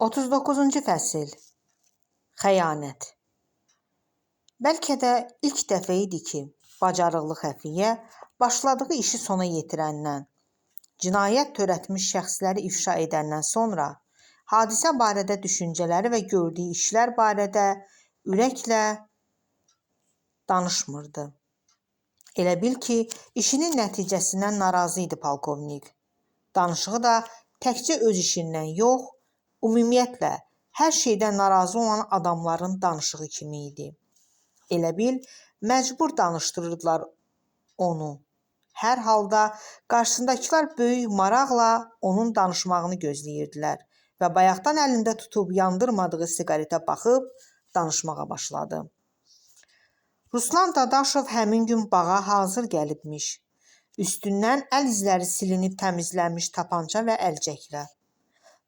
39-cu fəsil. Xəyanət. Bəlkə də ilk dəfə idi ki, bacarıqlı xəfiyyə başladığı işi sona yetirəndən, cinayət törətmiş şəxsləri ifşa edəndən sonra hadisə barədə düşüncələri və gördüyü işlər barədə ürəklə danışmırdı. Elə bil ki, işinin nəticəsindən narazı idi polkovnik. Danışığı da təkcə öz işindən yox, ümumiyyətlə hər şeydən narazı olan adamların danışığı kimi idi. Elə bil məcbur danışdırırdılar onu. Hər halda qarşısındakılar böyük maraqla onun danışmağını gözləyirdilər və bayaqdan əlində tutub yandırmadığı siqaretə baxıb danışmağa başladı. Ruslan Dadaşov həmin gün bağa hazır gəlibmiş. Üstündən əl izləri silinib təmizlənmiş tapança və əlcəklər.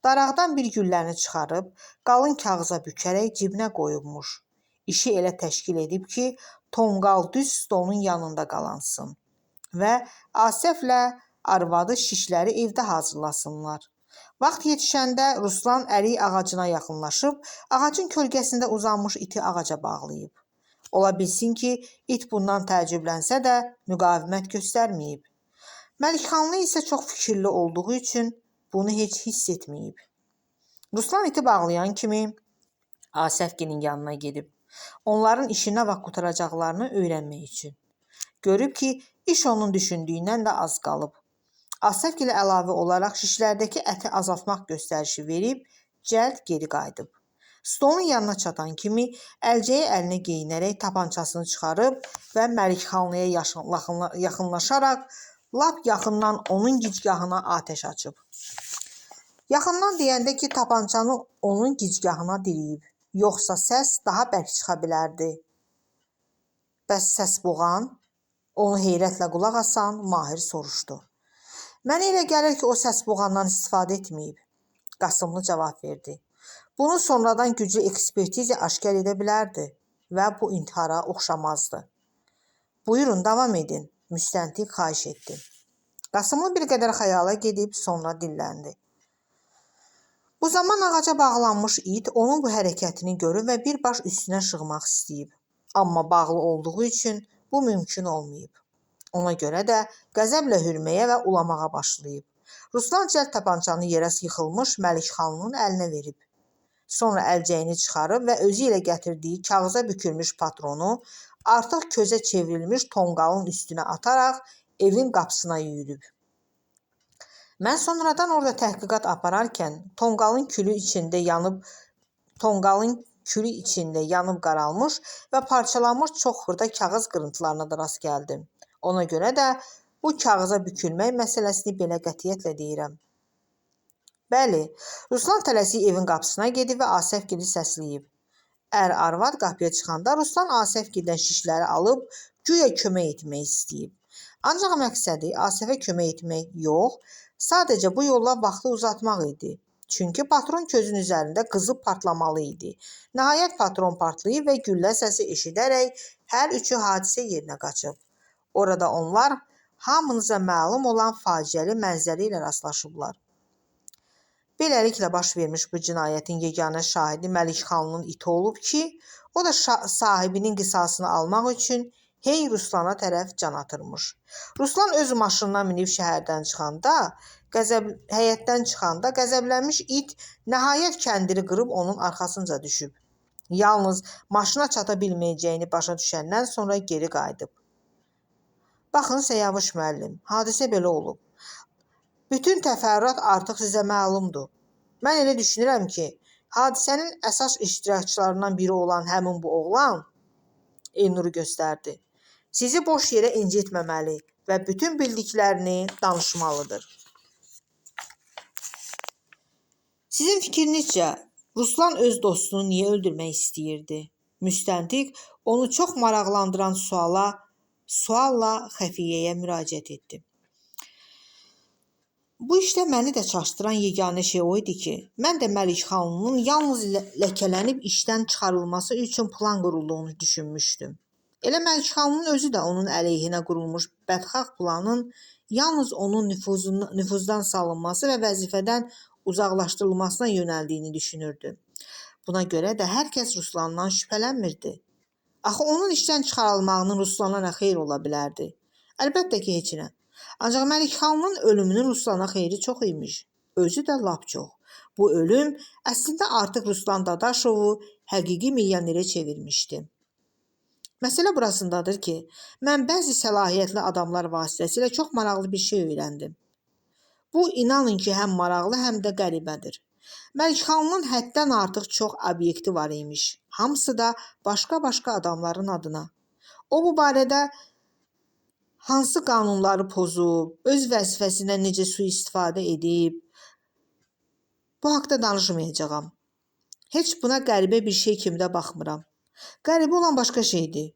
Daraqdan bir gülləni çıxarıb, qalın kağıza bükərək cibinə qoyubmuş. İşi elə təşkil edib ki, tonqal düz stolun yanında qalansın və Asəflə arvadı şişləri evdə hazırlasınlar. Vaxt yetişəndə Ruslan ərik ağacına yaxınlaşıb, ağacın kölgəsində uzanmış iti ağaca bağlayıb. Ola bilsin ki, it bundan təəccüblənsə də müqavimət göstərməyib. Məlikxanlı isə çox fikirli olduğu üçün bunu heç hiss etməyib. Ruslan iti bağlayan kimi Asəfgilin yanına gedib. Onların işi nə vaxt qutaracaqlarını öyrənmək üçün. Görüb ki, iş onun düşündüyündən də az qalıb. Asəfgilə əlavə olaraq şişlərdəki əti azaltmaq göstərişi verib, cəld geri qayıdıb. Stolun yanına çatan kimi əlcəyi əlinə geyinərək tapançasını çıxarıb və Məlikxanlıya yaxınlaşaraq lap yaxından onun gicgahına atəş açıb. Yaxından deyəndə ki, tapançanı onun gicgahına diriyib. Yoxsa səs daha bərk çıxa bilərdi. Bəs səs boğan? Onu heyrətlə qulaq asan Mahir soruşdu. Mənə elə gəlir ki, o səs boğandan istifadə etməyib. Qasımlı cavab verdi. Bunu sonradan güclü ekspertiza aşkar edə bilərdi və bu intihara oxşamazdı. Buyurun, davam edin, müstəntiq xahiş etdi. Qasımlı bir qədər xəyala gedib sonra dilləndi. Bu zaman ağaca bağlanmış it onun bu hərəkətini görüb və birbaş üstünə şığmaq istəyib. Amma bağlı olduğu üçün bu mümkün olmayıb. Ona görə də qəzəblə hürməyə və ulamağa başlayıb. Ruslan cəld tapançanı yerə yıxılmış Məlikxanlının əlinə verib. Sonra əlcəyini çıxarıb və özü ilə gətirdiyi kağıza bükülmüş patronu artıq közə çevrilmiş tonqalın üstünə ataraq evin qapısına yüyürüb. Mən sonradan orada təhqiqat apararkən tonqalın külü içində yanıb qaralmış və parçalanmış çox xırda kağız qırıntılarına da rast gəldim. Ona görə də bu kağıza bükülmək məsələsini belə qətiyyətlə deyirəm. Bəli, Ruslan tələsik evin qapısına gedib və Asəfgili səsləyib. Ər-arvad qapıya çıxanda Ruslan Asəfgildən şişləri alıb güya kömək etmək istəyib. Ancaq məqsədi Asəfə kömək etmək yox, sadəcə bu yolla vaxtı uzatmaq idi. Çünki patron közün üzərində qızıb partlamalı idi. Nəhayət patron partlayıb və güllə səsi eşidərək hər üçü hadisə yerinə qaçıb. Orada onlar hamınıza məlum olan faciəli mənzərə ilə rastlaşıblar. Beləliklə baş vermiş bu cinayətin yeganə şahidi Məlikxanlının iti olub ki, o da sahibinin qisasını almaq üçün hey Ruslana tərəf can atırmış. Ruslan öz maşınına minib həyətdən çıxanda qəzəblənmiş it nəhayət kəndiri qırıb onun arxasınca düşüb. Yalnız maşına çata bilməyəcəyini başa düşəndən sonra geri qayıdıb. Baxın Səyavuş müəllim, hadisə belə olub. Bütün təfərrüat artıq sizə məlumdur. Mən elə düşünürəm ki, hadisənin əsas iştirakçılarından biri olan həmin bu oğlan Elnuru göstərdi. Sizi boş yerə incitməməli və bütün bildiklərini danışmalıdır. Sizin fikrinizcə, Ruslan öz dostunu niyə öldürmək istəyirdi? Müstəntiq onu çox maraqlandıran sualla xəfiyyəyə müraciət etdi. Bu işdə məni də çaşdıran yeganə şey o idi ki, mən də Məlikxanlının yalnız ləkələnib işdən çıxarılması üçün plan qurulduğunu düşünmüşdüm. Elə Məlikxanlının özü də onun əleyhinə qurulmuş bədxah planın yalnız onun nüfuzdan salınması və vəzifədən uzaqlaşdırılmasına yönəldiyini düşünürdü. Buna görə də hər kəs Ruslandan şübhələnmirdi. Axı onun işdən çıxarılmağının Ruslana nə xeyir ola bilərdi? Əlbəttə ki, heç nə. Ancaq Məlikxanlının ölümünün Ruslana xeyri çox imiş. Özü də lap çox. Bu ölüm əslində artıq Ruslan Dadaşovu həqiqi milyonerə çevirmişdi. Məsələ burasındadır ki, mən bəzi səlahiyyətli adamlar vasitəsilə çox maraqlı bir şey öyrəndim. Bu, inanın ki, həm maraqlı, həm də qəribədir. Məlikxanlının həddən artıq çox obyekti var imiş. Hamısı da başqa-başqa adamların adına. O, bu barədə hansı qanunları pozub, öz vəzifəsindən necə sui-istifadə edib, bu haqda danışmayacağam. Heç buna qəribə bir şey kimi də baxmıram. Qəribə olan başqa şeydir.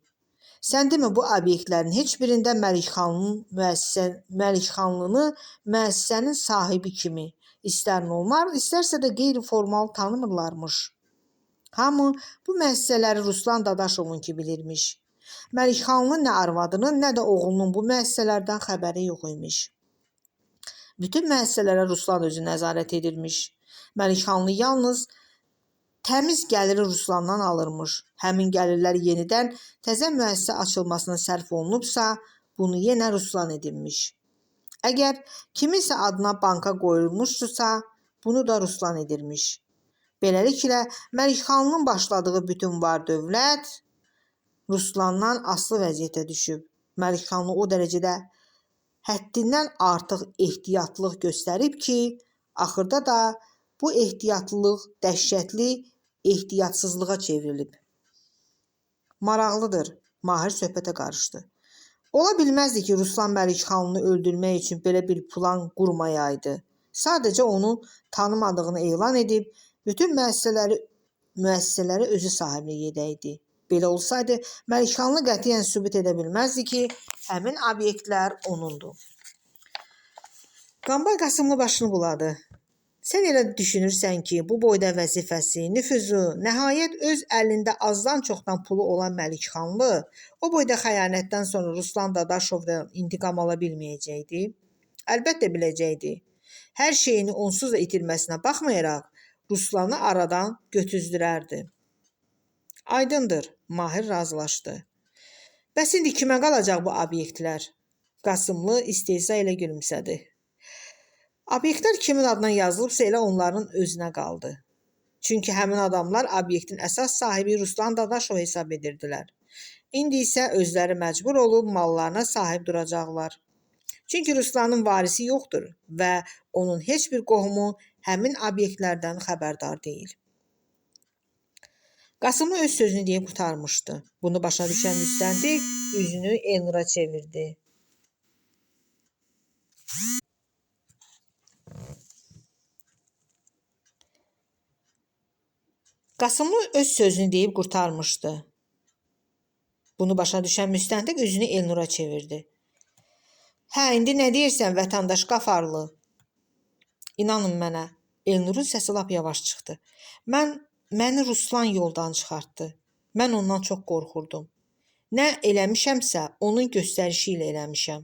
Sən demə, bu obyektlərin heç birində Məlikxanlını müəssisənin sahibi kimi istər normal, istərsə də qeyri-formal tanımırlarmış. Hamı bu müəssisələri Ruslan Dadaşovunki bilirmiş. Məlikxanlının nə arvadının, nə də oğlunun bu müəssisələrdən xəbəri yox imiş. Bütün müəssisələrə Ruslan özü nəzarət edirmiş. Məlikxanlı yalnız təmiz gəliri Ruslandan alırmış. Həmin gəlirlər yenidən təzə müəssisə açılmasına sərf olunubsa, bunu yenə Ruslan edinmiş. Əgər kiminsə adına banka qoyulmuşdursa, bunu da Ruslan edirmiş. Beləliklə, Məlikxanlının başladığı bütün var dövlət Ruslandan asılı vəziyyətə düşüb. Məlikxanlı o dərəcədə həddindən artıq ehtiyatlıq göstərib ki, axırda da bu ehtiyatlılıq dəhşətli ehtiyatsızlığa çevrilib. Maraqlıdır, Mahir söhbətə qarışdı. Ola bilməzdi ki, Ruslan Məlikxanlını öldürmək üçün belə bir plan qurmayaydı. Sadəcə onu tanımadığını elan edib, bütün müəssisələri özü sahiblik edəydi. Belə olsaydı, Məlikxanlı qətiyyən sübut edə bilməzdi ki, həmin obyektlər onundur. Qambay Qasımlı başını buladı. Sən elə düşünürsən ki, bu boyda vəzifəsi, nüfuzu, nəhayət öz əlində azdan çoxdan pulu olan Məlikxanlı o boyda xəyanətdən sonra Ruslan Dadaşovdan intiqam ala bilməyəcəkdi? Əlbəttə biləcəkdi. Hər şeyini onsuz da itirməsinə baxmayaraq, Ruslanı aradan götüzdürərdi. Aydındır, Mahir razılaşdı. Bəs indi kimə qalacaq bu obyektlər? Qasımlı istehza ilə gülümsədi. Obyektlər kimin adına yazılıbsa elə onların özünə qaldı. Çünki həmin adamlar obyektin əsas sahibi Ruslan Dadaşov hesab edirdilər. İndi isə özləri məcbur olub mallarına sahib duracaqlar. Çünki Ruslanın varisi yoxdur və onun heç bir qohumu həmin obyektlərdən xəbərdar deyil. Qasımlı öz sözünü deyib qurtarmışdı. Bunu başa düşən müstəntiq üzünü Elnura çevirdi. Qasımlı öz sözünü deyib qurtarmışdı. Bunu başa düşən müstəntiq üzünü Elnura çevirdi. Hə, indi nə deyirsən, vətəndaş Qafarlı? İnanın mənə, Elnurun səsi lap yavaş çıxdı. Məni Ruslan yoldan çıxartdı. Mən ondan çox qorxurdum. Nə eləmişəmsə, onun göstərişi ilə eləmişəm.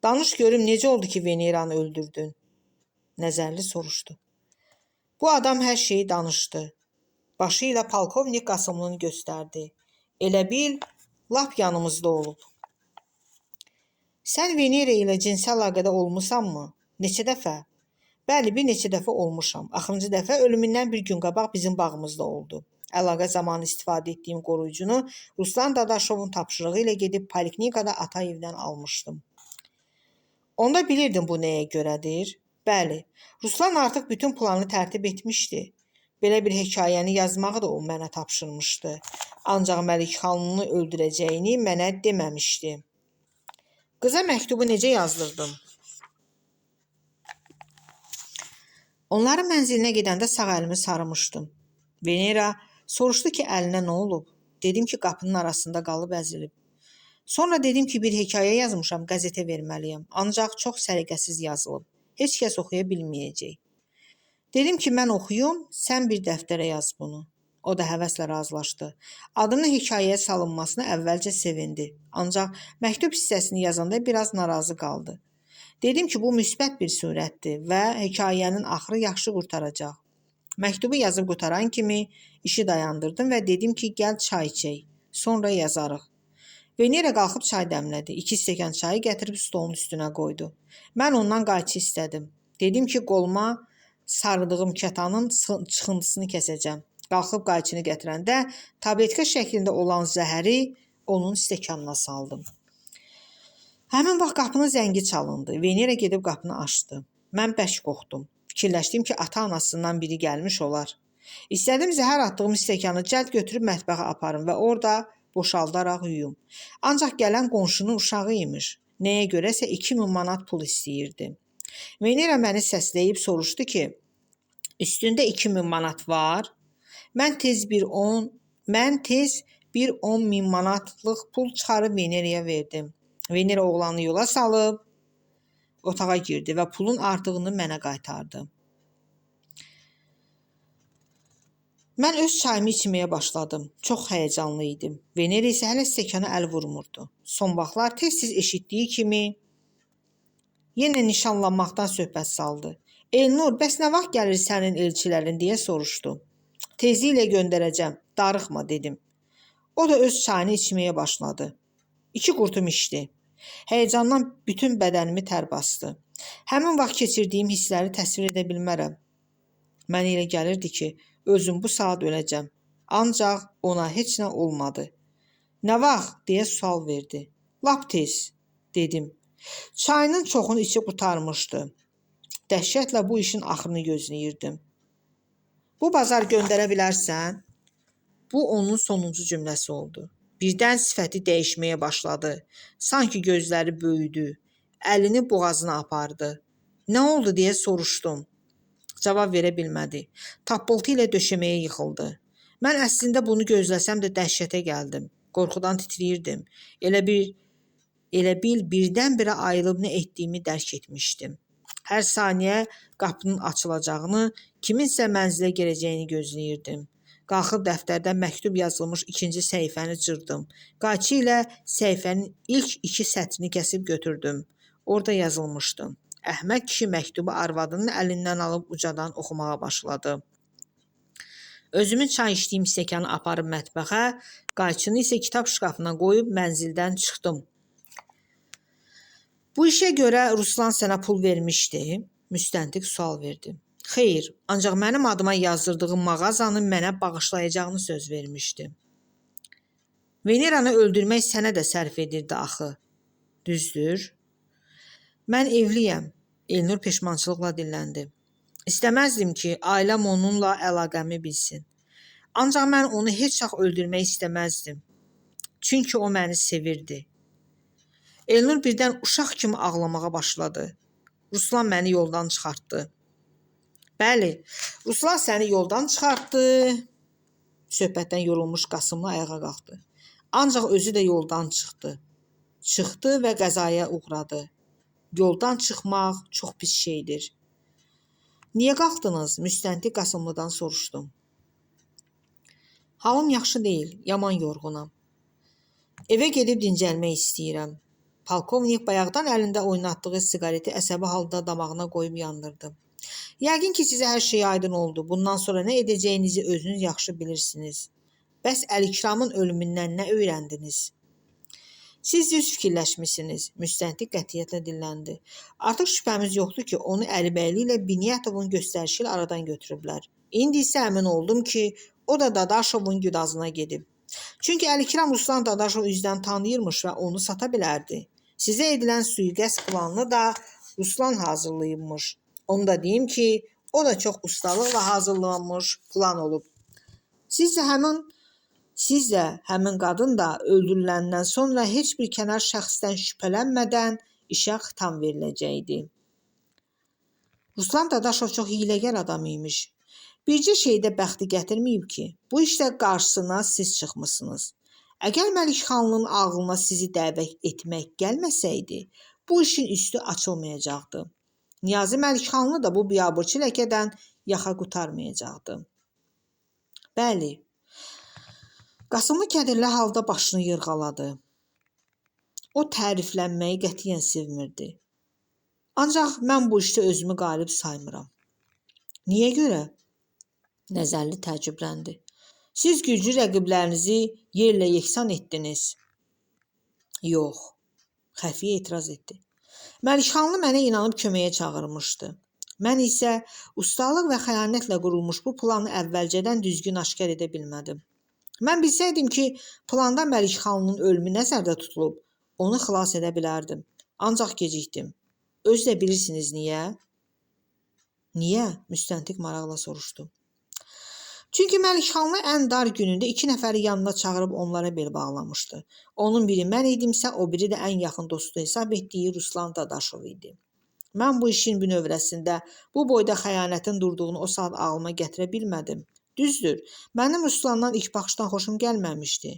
Danış görüm, necə oldu ki, Veneranı öldürdün? Nəzərli soruşdu. Bu adam hər şeyi danışdı. Başı ilə polkovnik Qasımlını göstərdi. Elə bil, lap yanımızda olub. Sən Venera ilə cinsi əlaqədə olmusanmı? Neçə dəfə? Bəli, bir neçə dəfə olmuşam. Axırıncı dəfə ölümündən bir gün qabaq bizim bağımızda oldu. Əlaqə zamanı istifadə etdiyim qoruyucunu Ruslan Dadaşovun tapşırığı ilə gedib poliklinikada Atayevdən almışdım. Onda bilirdim bu nəyə görədir? Bəli, Ruslan artıq bütün planı tərtib etmişdi. Belə bir hekayəni yazmağı da o mənə tapşırmışdı. Ancaq Məlikxanlını öldürəcəyini mənə deməmişdi. Qıza məktubu necə yazdırdım? Onların mənzilinə gedəndə sağ əlimi sarımışdım. Venera soruşdu ki, əlinə nə olub? Dedim ki, qapının arasında qalıb əzilib. Sonra dedim ki, bir hekayə yazmışam, qəzetə verməliyəm. Ancaq çox səliqəsiz yazılıb. Heç kəs oxuya bilməyəcək. Dedim ki, mən oxuyum, sən bir dəftərə yaz bunu. O da həvəslə razılaşdı. Adının hekayəyə salınmasına əvvəlcə sevindi. Ancaq məktub hissəsini yazanda biraz narazı qaldı. Dedim ki, bu müsbət bir surətdir və hekayənin axırı yaxşı qurtaracaq. Məktubu yazıb qurtaran kimi işi dayandırdım və dedim ki, gəl çay içək, sonra yazarıq. Venera qalxıb çay dəmlədi. 2 stəkan çayı gətirib stolun üstünə qoydu. Mən ondan qayçı istədim. Dedim ki, qoluma sarıdığım kətanın çıxıntısını kəsəcəm. Qalxıb qayçını gətirəndə tabletka şəklində olan zəhəri onun stəkanına saldım. Həmin vaxt qapının zəngi çalındı. Venera gedib qapını açdı. Mən bərk qorxdum. Fikirləşdim ki, ata-anasından biri gəlmiş olar. İstədim zəhər atdığım stəkanı cəld götürüb mətbəxə aparım və orada boşaldaraq yuyum. Ancaq gələn qonşunun uşağı imiş. Nəyə görəsə 2000 manat pul istəyirdi. Venera məni səsləyib soruşdu ki, üstündə 2000 manat var. Mən tez bir 10 min manatlıq pul çıxarıb Veneraya verdim. Venera oğlanı yola salıb otağa girdi və pulun artığını mənə qaytardı. Mən öz çayımı içməyə başladım. Çox həyəcanlı idim. Venera isə hələ stəkana əl vurmurdu. Son vaxtlar tez-tez eşitdiyi kimi yenə nişanlanmaqdan söhbət saldı. Elnur, bəs nə vaxt gəlir sənin elçilərin deyə soruşdu. Tezliklə göndərəcəm, darıxma dedim. O da öz çayını içməyə başladı. 2 qurtum içdi. Həyəcandan bütün bədənimi tər bastı. Həmin vaxt keçirdiyim hissləri təsvir edə bilmərəm. Mənə elə gəlirdi ki, özüm bu saat öləcəm. Ancaq ona heç nə olmadı. Nə vaxt deyə sual verdi. Lap tez dedim. Çayının çoxunu içib qurtarmışdı. Dəhşətlə bu işin axırını gözləyirdim. Bu bazar göndərə bilərsən? Bu onun sonuncu cümləsi oldu. Birdən sifəti dəyişməyə başladı. Sanki gözləri böyüdü. Əlini boğazına apardı. Nə oldu deyə soruşdum. Cavab verə bilmədi. Tappıltı ilə döşəməyə yıxıldı. Mən əslində bunu gözləsəm də dəhşətə gəldim. Qorxudan titrəyirdim. Elə bil birdən-birə ayılıb nə etdiyimi dərk etmişdim. Hər saniyə qapının açılacağını, kiminsə mənzilə gələcəyini gözləyirdim. Qalxıb dəftərdən məktub yazılmış 2-ci səhifəni cırdım. Qayçı ilə səhifənin ilk 2 sətrini kəsib götürdüm. Orada yazılmışdı. Əhməd kişi məktubu arvadının əlindən alıb ucadan oxumağa başladı. Özümün çay içdiyim stəkanı aparıb mətbəxə, qayçını isə kitab şkafına qoyub mənzildən çıxdım. Bu işə görə Ruslan sənə pul vermişdi? Müstəntiq sual verdi. Xeyr, ancaq mənim adıma yazdırdığım mağazanı mənə bağışlayacağını söz vermişdi. Veneranı öldürmək sənə də sərf edirdi axı. Düzdür? Mən evliyəm. Elnur peşmançılıqla dilləndi. İstəməzdim ki, ailəm onunla əlaqəmi bilsin. Ancaq mən onu heç vaxt öldürmək istəməzdim. Çünki o məni sevirdi. Elnur birdən uşaq kimi ağlamağa başladı. Ruslan məni yoldan çıxartdı. Bəli, Ruslan səni yoldan çıxartdı. Söhbətdən yorulmuş Qasımlı ayağa qalxdı. Ancaq özü də yoldan çıxdı. Çıxdı və qəzaya uğradı. Yoldan çıxmaq çox pis şeydir. Niyə qalxdınız? Müstəntiq Qasımlıdan soruşdum. Halım yaxşı deyil, yaman yorğunam. Evə gedib dincəlmək istəyirəm. Polkovnik bayaqdan əlində oynatdığı siqareti əsəbi halda damağına qoyub yandırdı. Yəqin ki, sizə hər şey aydın oldu. Bundan sonra nə edəcəyinizi özünüz yaxşı bilirsiniz. Bəs Əlikramın ölümündən nə öyrəndiniz? Siz düz fikirləşmişsiniz. Müstəntiq qətiyyətlə dilləndi. Artıq şübhəmiz yoxdur ki, onu Əlibəyli ilə Biniyatovun göstərişi ilə aradan götürüblər. İndi isə əmin oldum ki, o da Dadaşovun güdazına gedib. Çünki Əlikram Ruslan Dadaşov üzdən tanıyırmış və onu sata bilərdi. Sizə edilən sui-qəsd planını da Ruslan hazırlayıbmış. Onu da deyim ki, o da çox ustalıqla hazırlanmış plan olub. Siz də həmin qadın da öldürüləndən sonra heç bir kənar şəxsdən şübhələnmədən işə xitam veriləcəkdi. Ruslan Dadaşov çox hiyləgər adam imiş. Bircə şeydə bəxti gətirməyib ki, bu işdə qarşısına siz çıxmısınız. Əgər Məlikxanlının ağlına sizi dəvət etmək gəlməsəydi, bu işin üstü açılmayacaqdı. Niyazi Məlikxanlı da bu biabırçı ləkədən yaxa qurtarmayacaqdı. Bəli. Qasımlı kədərli halda başını yırğaladı. O təriflənməyi qətiyyən sevmirdi. Ancaq mən bu işdə özümü qalib saymıram. Niyə görə? Nəzərli təəccübləndi. Siz güclü rəqiblərinizi yerlə yeksan etdiniz. Yox, xəfiyyə etiraz etdi. Məlikxanlı mənə inanıb köməyə çağırmışdı. Mən isə ustalıq və xəyanətlə qurulmuş bu planı əvvəlcədən düzgün aşkar edə bilmədim. Mən bilsəydim ki, planda Məlikxanlının ölümü nəzərdə tutulub, onu xilas edə bilərdim. Ancaq gecikdim. Özü də bilirsiniz niyə? Niyə? Müstəntiq maraqla soruşdu. Çünki Məlikxanlı ən dar günündə 2 nəfəri yanına çağırıb onlara bel bağlamışdı. Onun biri mən idimsə, o biri də ən yaxın dostu hesab etdiyi Ruslan Dadaşov idi. Mən bu işin bünövrəsində bu boyda xəyanətin durduğunu o saat ağlıma gətirə bilmədim. Düzdür, mənim Ruslandan ilk baxışdan xoşum gəlməmişdi.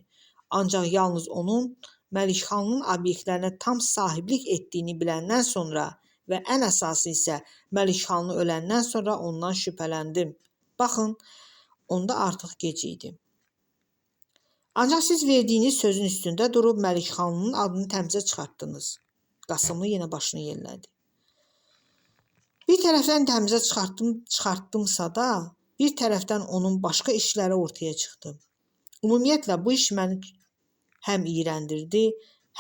Ancaq yalnız onun Məlikxanlının obyektlərinə tam sahiblik etdiyini biləndən sonra və ən əsası isə Məlikxanlı öləndən sonra ondan şübhələndim. Baxın, onda artıq gec idi. Ancaq siz verdiyiniz sözün üstündə durub Məlikxanlının adını təmizə çıxartdınız. Qasımlı yenə başını yellədi. Bir tərəfdən təmizə çıxartdımsa da, bir tərəfdən onun başqa işləri ortaya çıxdı. Ümumiyyətlə, bu iş məni həm iyrəndirdi,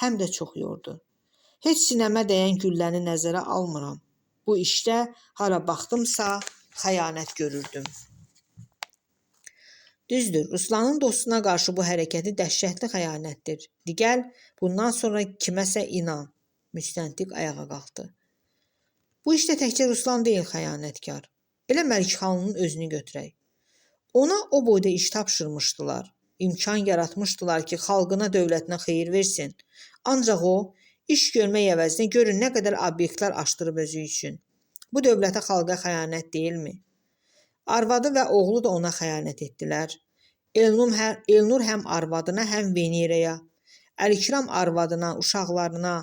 həm də çox yordu. Heç sinəmə dəyən gülləni nəzərə almıram. Bu işdə hara baxdımsa xəyanət görürdüm. Düzdür, Ruslanın dostuna qarşı bu hərəkəti dəhşətli xəyanətdir. Digəl, bundan sonra kiməsə inan. Müstəntiq ayağa qalxdı. Bu işdə təkcə Ruslan deyil xəyanətkar. Elə Məlikxanlının özünü götürək. Ona o boyda iş tapşırmışdılar. İmkan yaratmışdılar ki, xalqına, dövlətinə xeyir versin. Ancaq o, iş görmək əvəzinə görün nə qədər obyektlər açdırıb özü üçün. Bu dövlətə, xalqa xəyanət deyilmi? Arvadı və oğlu da ona xəyanət etdilər. Elnur həm arvadına, həm Veneraya, Əlikram arvadına, uşaqlarına,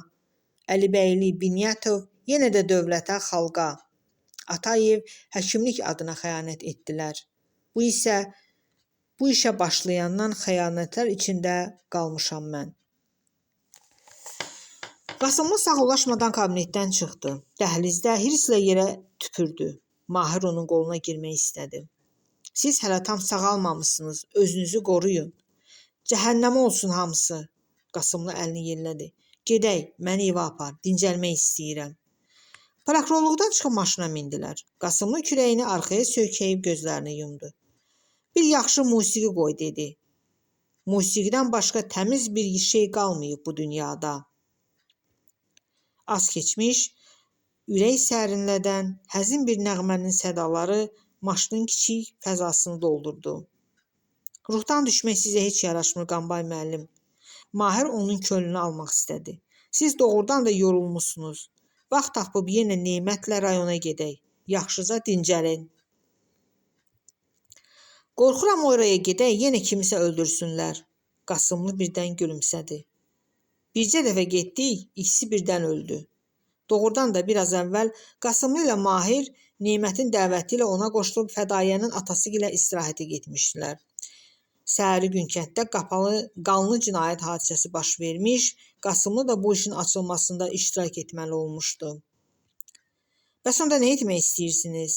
Əlibəyli, Binyatov yenə də dövlətə, xalqa, Atayev həkimlik adına xəyanət etdilər. Bu işə başlayandan xəyanətlər içində qalmışam mən. Qasımlı sağollaşmadan kabinetdən çıxdı. Dəhlizdə hirslə yerə tüpürdü. Mahir onun qoluna girmək istədi. Siz hələ tam sağalmamışsınız, özünüzü qoruyun. Cəhənnəmə olsun hamısı. Qasımlı əlini yellədi. Gedək, məni evə apar, dincəlmək istəyirəm. Prokurorluqdan çıxıb maşına mindilər. Qasımlı kürəyini arxaya söykəyib gözlərini yumdu. Bir yaxşı musiqi qoy, dedi. Musiqidən başqa təmiz bir şey qalmayıb bu dünyada. Az keçmiş, ürək sərinlədən həzin bir nəğmənin sədaları maşının kiçik fəzasını doldurdu. Ruhdan düşmək sizə heç yaraşmır, Qambay müəllim. Mahir onun könlünü almaq istədi. Siz doğrudan da yorulmuşsunuz. Vaxt tapıb yenə nemətlə rayona gedək. Yaxşıca dincəlin. Qorxuram oraya gedək, yenə kimisə öldürsünlər. Qasımlı birdən gülümsədi. Bircə dəfə getdik, ikisi birdən öldü. Doğrudan da biraz əvvəl Qasımlı ilə Mahir Nemətin dəvəti ilə ona qoşulub Fədayənin atası ilə istirahətə getmişdilər. Səhəri gün kənddə qanlı cinayət hadisəsi baş vermiş, Qasımlı da bu işin açılmasında iştirak etməli olmuşdu. Bəs onda nə etmək istəyirsiniz?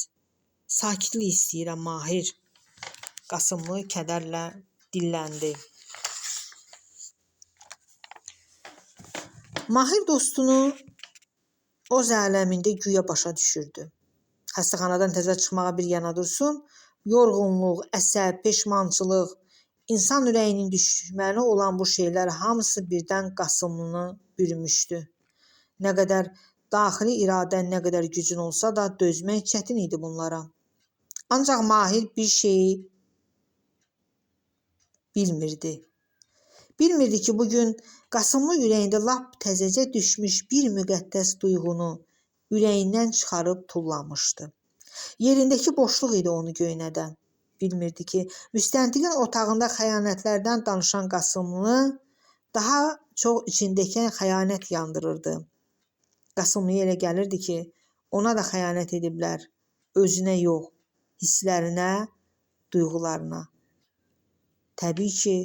Sakitlik istəyirəm, Mahir. Qasımlı kədərlə dilləndi. Mahir dostunu o zələmində güya başa düşürdü. Xəstəxanadan təzə çıxmağa bir yana dursun, yorğunluq, əsəb, peşmançılıq, insan ürəyinin düşməli olan bu şeylər hamısı birdən Qasımlını bürümüşdü. Nə qədər daxili iradən, nə qədər gücün olsa da dözmək çətin idi bunlara. Ancaq Mahir bir şeyi bilmirdi. Bilmirdi ki, bugün Qasımlı ürəyində lap təzəcə düşmüş bir müqəddəs duyğunu ürəyindən çıxarıb tullamışdı. Yerindəki boşluq idi onu göynədən. Bilmirdi ki, müstəntiqin otağında xəyanətlərdən danışan Qasımlı daha çox içindəki xəyanət yandırırdı. Qasımlıya elə gəlirdi ki, ona da xəyanət ediblər. Özünə yox, hisslərinə, duyğularına. Təbii ki,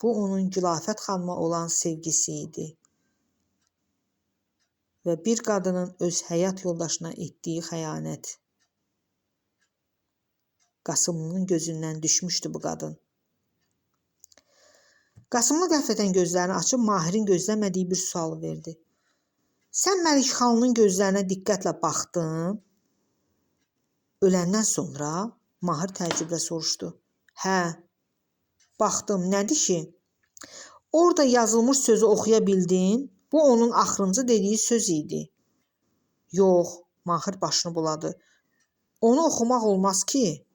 bu onun Gülafət xanıma olan sevgisi idi. və bir qadının öz həyat yoldaşına etdiyi xəyanət. Qasımlının gözündən düşmüşdü bu qadın. Qasımlı qəflətən gözlərini açıb Mahirin gözləmədiyi bir sualı verdi. Sən Məlikxanlının gözlərinə diqqətlə baxdın? Öləndən sonra Mahir təəccüblə soruşdu. Hə, baxdım, nədir ki? Orada yazılmış sözü oxuya bildin? Bu onun axırıncı dediyi söz idi. Yox, Mahir başını buladı. Onu oxumaq olmaz ki.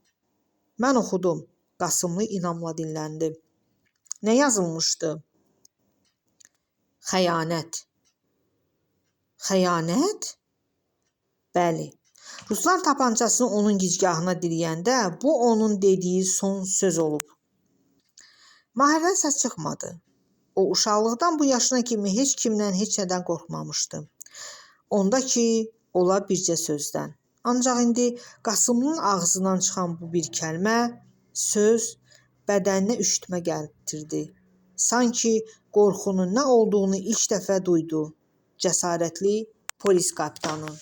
Mən oxudum, Qasımlı inamla dinləndi. Nə yazılmışdı? Xəyanət. Xəyanət? Bəli. Ruslan tapancasını onun gicgahına diriyəndə bu onun dediyi son söz olub. Mahirdən səs çıxmadı. O uşaqlıqdan bu yaşına kimi heç kimdən, heç nədən qorxmamışdı. Onda ki, ola bircə sözdən. Ancaq indi Qasımlının ağzından çıxan bu bir kəlmə, söz bədəninə üşütmə gətirdi. Sanki qorxunun nə olduğunu ilk dəfə duydu. Cəsarətli polis kapitanı.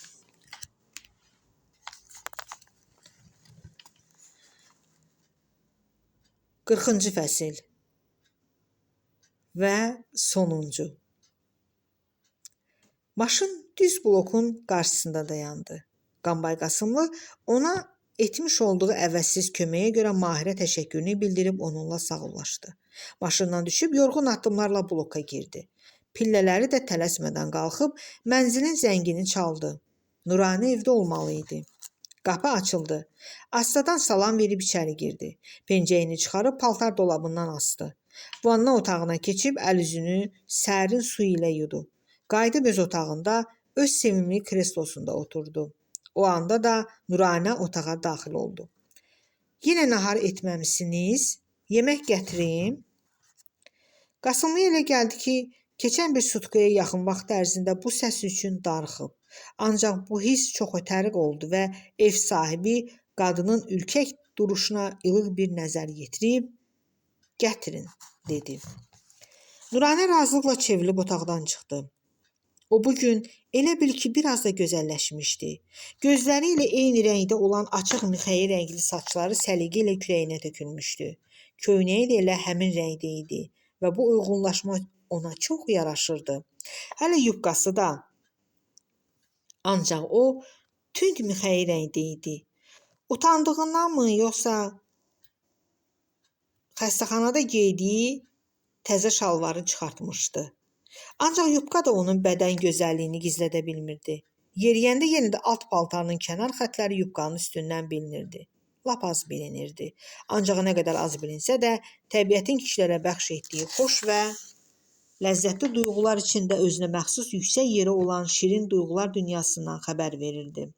40-cı fəsil və sonuncu. Maşın düz blokun qarşısında dayandı. Qambay Qasımlı ona etmiş olduğu əvəzsiz köməyə görə Mahirə təşəkkürünü bildirib onunla sağollaşdı. Maşından düşüb yorğun addımlarla bloka girdi. Pillələri də tələsmədən qalxıb mənzilin zəngini çaldı. Nuranə evdə olmalı idi. Qapı açıldı. Astadan salam verib içəri girdi. Pencəyini çıxarıb paltar dolabından asdı. Vanna otağına keçib əl-üzünü sərin su ilə yudu. Qayıdıb öz otağında öz sevimli kreslosunda oturdu. O anda da Nuranə otağa daxil oldu. Yenə nahar etməmisiniz? Yemək gətirim? Qasımlıya elə gəldi ki, keçən bir sutkaya yaxın vaxt ərzində bu səs üçün darıxıb. Ancaq bu his çox ötəriq oldu və ev sahibi qadının ürkək duruşuna ilıq bir nəzər yetirib, gətirin, dedi. Nuranə razılıqla çevrilib otaqdan çıxdı. O bugün elə bil ki, biraz da gözəlləşmişdi. Gözləri ilə eyni rəngdə olan açıq mixəyi rəngli saçları səliqə ilə kürəyinə tökülmüşdü. Köynəyi də elə həmin rəngdə idi və bu uyğunlaşma ona çox yaraşırdı. Hələ yubqası da. Ancaq o tünd mixəyi rəngdə idi. Utandığından mı, yoxsa xəstəxanada geydiyi təzə şalvarı çıxartmışdı. Ancaq yubka da onun bədən gözəlliyini gizlədə bilmirdi. Yeriyəndə yenə də alt paltarının kənar xətləri yubkanın üstündən bilinirdi. Lap az bilinirdi. Ancaq nə qədər az bilinsə də, təbiətin kişilərə bəxş etdiyi xoş və ləzzətli duyğular içində özünə məxsus yüksək yeri olan şirin duyğular dünyasından xəbər verirdi.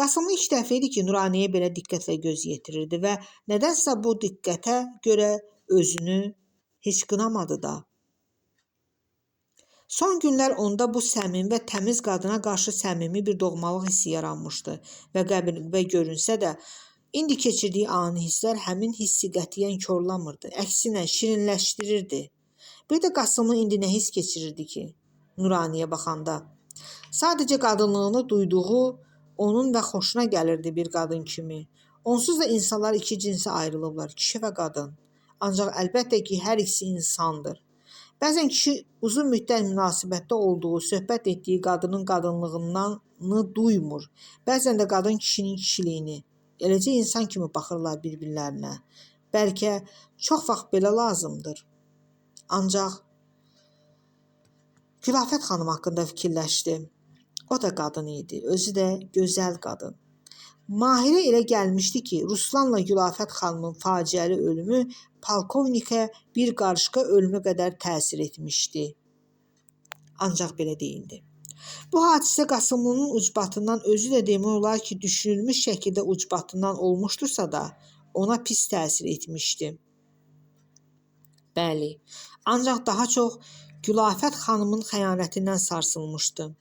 Qasımlı ilk dəfə idi ki, Nuranəyə belə diqqətlə göz yetirirdi və nədənsə bu diqqətə görə özünü heç qınamadı da. Son günlər onda bu səmimi və təmiz qadına qarşı səmimi bir doğmalıq hissi yaranmışdı və görünsə də, indi keçirdiyi ani hisslər həmin hissi qətiyyən korlamırdı, əksinə şirinləşdirirdi. Bir də Qasımlı indi nə hiss keçirirdi ki, Nuranəyə baxanda? Sadəcə qadınlığını duyduğu onun və xoşuna gəlirdi bir qadın kimi. Onsuz da insanlar iki cinsə ayrılıblar, kişi və qadın. Ancaq əlbəttə ki, hər ikisi insandır. Bəzən kişi uzun müddət münasibətdə olduğu, söhbət etdiyi qadının qadınlığından duymur. Bəzən də qadın kişinin kişiliyini. Eləcə insan kimi baxırlar bir-birlərinə. Bəlkə çox vaxt belə lazımdır. Ancaq Gülafət xanım haqqında fikirləşdi. O da qadın idi, özü də gözəl qadın. Mahirə elə gəlmişdi ki, Ruslanla Gülafət xanımın faciəli ölümü polkovnikə bir qarışqa ölümü qədər təsir etmişdi. Ancaq belə deyildi. Bu hadisə Qasımlının ucbatından, özü də demək olar ki, düşünülmüş şəkildə ucbatından olmuşdursa da, ona pis təsir etmişdi. Bəli, ancaq daha çox Gülafət xanımın xəyanətindən sarsılmışdı.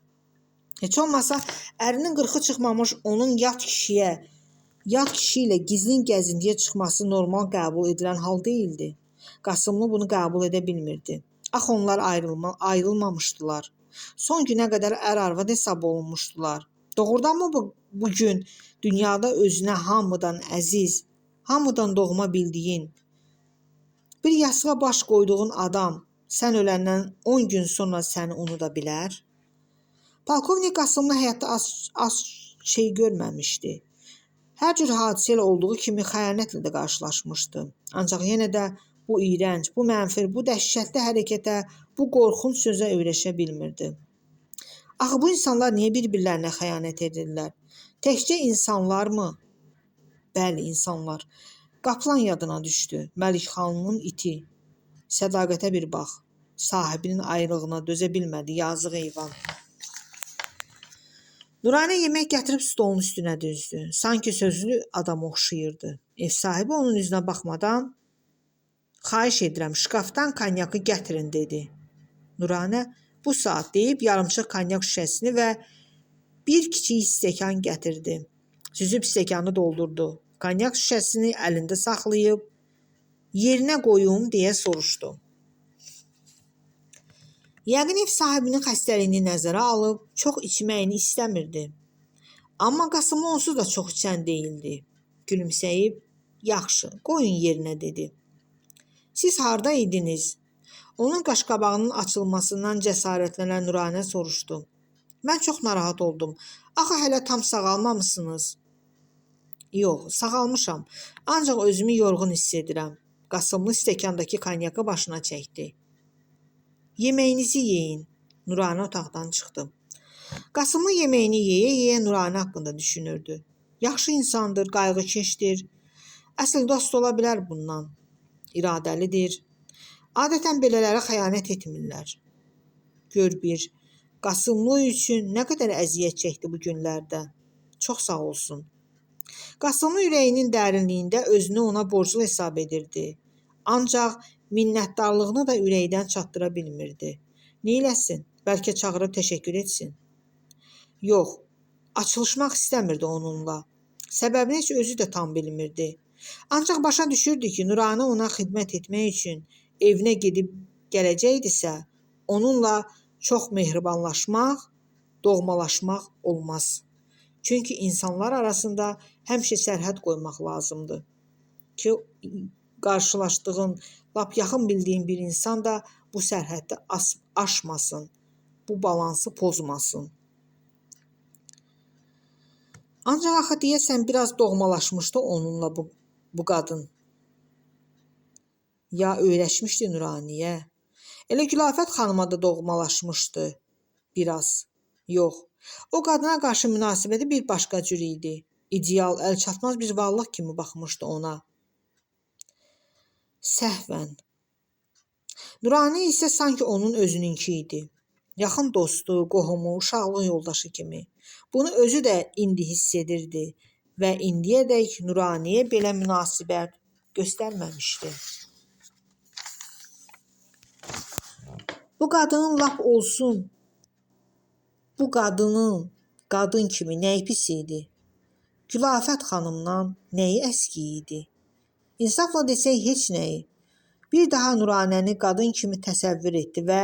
Heç olmasa ərinin qırxı çıxmamış onun yad kişi ilə gizlin gəzintiyə çıxması normal qəbul edilən hal deyildi. Qasımlı bunu qəbul edə bilmirdi. Axı onlar ayrılmamışdılar. Son günə qədər ər-arvad hesab olunmuşdular. Doğrudanmı bu gün dünyada özünə hamıdan əziz, hamıdan doğma bildiyin, bir yastığa baş qoyduğun adam sən öləndən 10 gün sonra səni unuda bilər? Polkovnik Qasımlı həyatda az şey görməmişdi. Hər cür hadisə ilə olduğu kimi xəyanətlə də qarşılaşmışdı. Ancaq yenə də bu iyrənc, bu mənfur, bu dəhşətli hərəkətə, bu qorxunc sözə öyrəşə bilmirdi. Axı bu insanlar niyə bir-birlərinə xəyanət edirlər? Təkcə insanlarmı? Bəli, insanlar. Qaplan yadına düşdü. Məlikxanımın iti. Sədaqətə bir bax. Sahibinin ayrılığına dözə bilmədi. Yazıq heyvan. Nuranə yemək gətirib stolun üstünə düzdü. Sanki sözlü adam oxşayırdı. Ev sahibi onun üzünə baxmadan xahiş edirəm, şkafdan konyakı gətirin dedi. Nuranə bu saat deyib yarımçıq konyak şüşəsini və bir kiçik stəkan gətirdi. Süzüb stəkanı doldurdu. Konyak şüşəsini əlində saxlayıb yerinə qoyum deyə soruşdu. Yəqin ev sahibinin xəstəliyini nəzərə alıb çox içməyini istəmirdi. Amma Qasımlı onsuz da çox içən deyildi. Gülümsəyib, yaxşı, qoyun yerinə dedi. Siz harda idiniz? Onun qaşqabağının açılmasından cəsarətlənən Nuranə soruşdu. Mən çox narahat oldum. Axı hələ tam sağalmamısınız? Yox, sağalmışam. Ancaq özümü yorğun hiss edirəm. Qasımlı stəkandakı konyakı başına çəkdi. Yeməyinizi yeyin. Nuranə otaqdan çıxdı. Qasımlı yeməyini yeyə-yeyə Nuranə haqqında düşünürdü. Yaxşı insandır, qayğıkeşdir. Əsl dost ola bilər bundan. İradəlidir. Adətən belələri xəyanət etmirlər. Gör bir, Qasımlı üçün nə qədər əziyyət çəkdi bu günlərdə. Çox sağ olsun. Qasımlı ürəyinin dərinliyində özünü ona borclu hesab edirdi. Ancaq minnətdarlığını da ürəkdən çatdıra bilmirdi. Neyləsin? Bəlkə çağırıb təşəkkür etsin. Yox, açılışmaq istəmirdi onunla. Səbəbini heç özü də tam bilmirdi. Ancaq başa düşürdü ki, Nuranə ona xidmət etmək üçün evinə gedib gələcəkdisə, onunla çox mehribanlaşmaq, doğmalaşmaq olmaz. Çünki insanlar arasında həmişə sərhəd qoymaq lazımdır ki, qarşılaşdığın, lap yaxın bildiyin bir insan da bu sərhəddə aşmasın, bu balansı pozmasın. Ancaq axı deyəsən biraz doğmalaşmışdı onunla bu qadın. Ya öyrəşmişdi Nuraniyə. Elə Gülafət xanıma da doğmalaşmışdı biraz. Yox, o qadına qarşı münasibəti bir başqa cür idi. İdeal, əlçatmaz bir varlıq kimi baxmışdı ona. Səhvən. Nuranə isə sanki onun özününki idi. Yaxın dostu, qohumu, uşaqlıq yoldaşı kimi. Bunu özü də indi hiss edirdi və indiyədək Nuranəyə belə münasibət göstərməmişdi. Bu qadının lap olsun, bu qadının qadın kimi nəyi pis idi? Gülafət xanımdan nəyi əski idi? İnsafla desək heç nəyi. Bir daha Nuranəni qadın kimi təsəvvür etdi və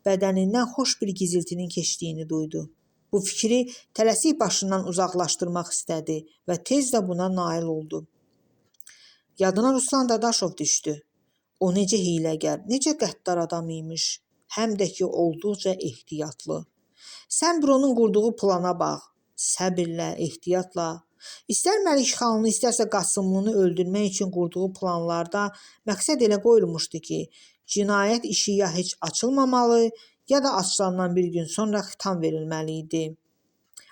bədənindən xoş bir giziltinin keçdiyini duydu. Bu fikri tələsik başından uzaqlaşdırmaq istədi və tez də buna nail oldu. Yadına Ruslan Dadaşov düşdü. O necə hiyləgər, necə qəddar adam imiş. Həm də ki, olduqca ehtiyatlı. Sən bir onun qurduğu plana bax. Səbirlə, ehtiyatla. İstər Məlikxanlı, istərsə Qasımlını öldürmək üçün qurduğu planlarda məqsəd elə qoyulmuşdu ki, cinayət işi ya heç açılmamalı, ya da açılandan bir gün sonra xitam verilməli idi.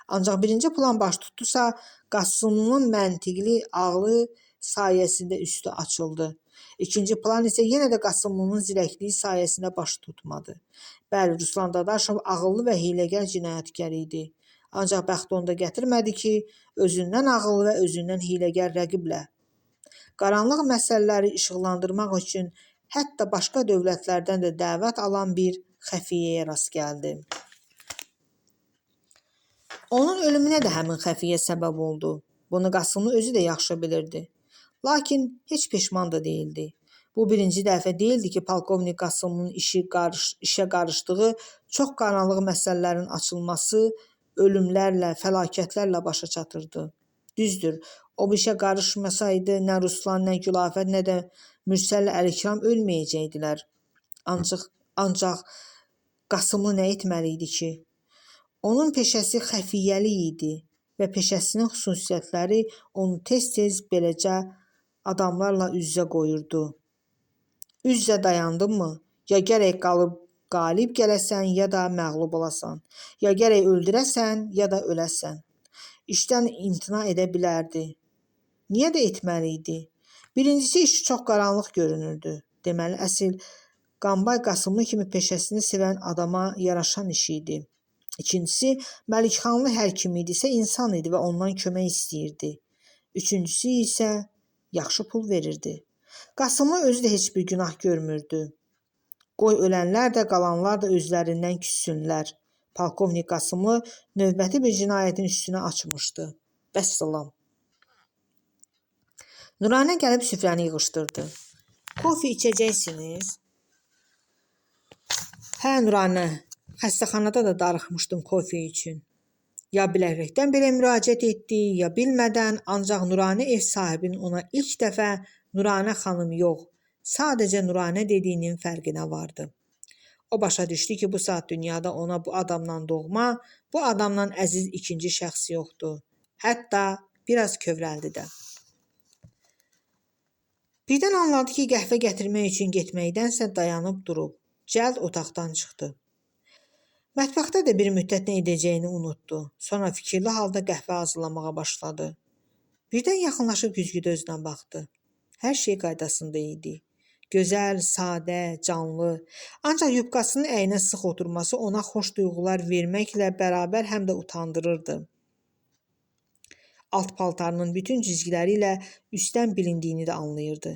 Ancaq birinci plan baş tutdusa, Qasımlının məntiqli ağlı sayəsində üstü açıldı. İkinci plan isə yenə də Qasımlının zirəkliyi sayəsində baş tutmadı. Bəli, Ruslan Dadaşov ağıllı və hiyləgər cinayətkar idi. Ancaq bəxt onda gətirmədi ki, özündən ağıllı və özündən hiyləgər rəqiblə. Qaranlıq məsələləri işıqlandırmaq üçün hətta başqa dövlətlərdən də dəvət alan bir xəfiyyəyə rast gəldi. Onun ölümünə də həmin xəfiyyə səbəb oldu. Bunu Qasımlı özü də yaxşı bilirdi. Lakin heç peşman da değildi. Bu birinci dəfə deyildi ki, polkovnik Qasımın işə qarışdığı çox qaranlıq məsələlərin açılması ölümlərlə, fəlakətlərlə başa çatırdı. Düzdür, o bu işə qarışmasaydı nə Ruslan, nə Gülafət, nə də Mürsəllə Əlikram ölməyəcəkdilər. Ancaq Qasımlı nə etməli idi ki? Onun peşəsi xəfiyyəlik idi və peşəsinin xüsusiyyətləri onu tez-tez beləcə adamlarla üz-üzə qoyurdu. Üz-üzə dayandınmı? Ya gərək qalib gələsən, ya da məğlub olasan. Ya gərək öldürəsən, ya da öləsən. İşdən imtina edə bilərdi. Niyə də etməli idi? Birincisi, iş çox qaranlıq görünürdü. Deməli, əsl Qambay Qasımlı kimi peşəsini sevən adama yaraşan iş idi. İkincisi, Məlikxanlı hər kim idisə insan idi və ondan kömək istəyirdi. Üçüncüsü isə yaxşı pul verirdi. Qasımlı özü də heç bir günah görmürdü. Qoy ölənlər də, qalanlar da özlərindən küssünlər. Polkovnik Qasımlı növbəti bir cinayətin üstünə açmışdı. Vəssalam. Nuranə gəlib süfrəni yığışdırdı. Kofe içəcəksiniz? Hə, Nuranə. Xəstəxanada da darıxmışdım kofe üçün. Ya bilərəkdən belə müraciət etdi, ya bilmədən, ancaq Nuranə ev sahibinin ona ilk dəfə Nuranə xanım yox, sadəcə Nuranə dediyinin fərqinə vardı. O başa düşdü ki, bu saat dünyada ona bu adamdan doğma, bu adamdan əziz ikinci şəxs yoxdur. Hətta biraz kövrəldi də. Birdən anladı ki, qəhvə gətirmək üçün getməkdənsə dayanıb durub. Cəld otaqdan çıxdı. Mətbəxdə də bir müddət nə edəcəyini unutdu. Sonra fikirli halda qəhvə hazırlamağa başladı. Birdən yaxınlaşıb güzgüdə özünə baxdı. Hər şey qaydasında idi. Gözəl, sadə, canlı. Ancaq yubkasının əyninə sıx oturması ona xoş duyğular verməklə bərabər həm də utandırırdı. Alt paltarının bütün cizgiləri ilə üstdən bilindiyini də anlayırdı.